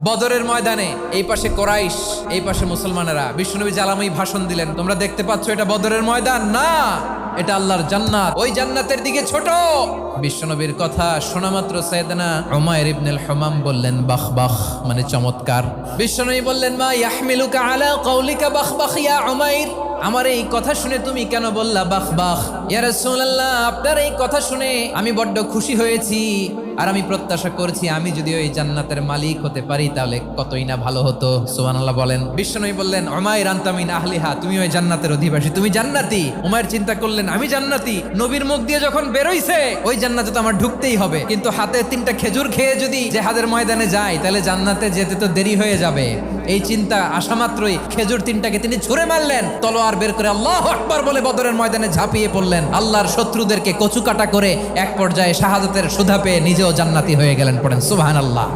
বদরের ময়দানে এই পাশে কোরাইশ, এই পাশে মুসলমানেরা। বিশ্বনবী জালাময়ী ভাষণ দিলেন, তোমরা দেখতে পাচ্ছ এটা বদরের ময়দান না, এটা আল্লাহর জান্নাত, ওই জান্নাতের দিকে ছোট। বিশ্বনবীর কথা শোনা মাত্র সাইয়েদনা উমাইর ইবনুল হুমাম বললেন বাখ বাখ, মানে চমৎকার। বিশ্বনবী বললেন মা ইয়াহমিলুকা আলা কওলিকা বাখ বাখ ইয়া উমাইর, আমার এই কথা শুনে তুমি কেন বললা বাখ বাখ? ইয়া রাসূলুল্লাহ, আপনার এই কথা শুনে আমি বড্ড খুশি হয়েছি, আর আমি প্রত্যাশা করছি আমি যদি ওই জান্নাতের মালিক হতে পারি তাহলে কতই না ভালো হতো। সুবহানাল্লাহ বলেন। বিশ্বনবী বললেন উমাইর আনতা মিন আহলিহা, তুমি ওই জান্নাতের অধিবাসী, তুমি জান্নাতি। উমাইর চিন্তা করলেন আমি জান্নাতি, নবীর মুখ দিয়ে যখন বেরোইছে ওই জান্নাতে তো আমার ঢুকতেই হবে, কিন্তু হাতে 3টা খেজুর খেয়ে যদি জেহাদের ময়দানে যাই তাহলে জান্নাতে যেতে তো দেরি হয়ে যাবে। এই চিন্তা আসা মাত্রই খেজুর 3টাকে তিনি ছুঁড়ে মারলেন, তলোয়ার বের করে আল্লাহু আকবার বলে বদরের ময়দানে ঝাঁপিয়ে পড়লেন। আল্লাহর শত্রুদেরকে কচুকাটা করে এক পর্যায়ে শাহাদাতের সুধা পেয়ে নিজেও জান্নাতি হয়ে গেলেন। পড়েন সুবহানাল্লাহ।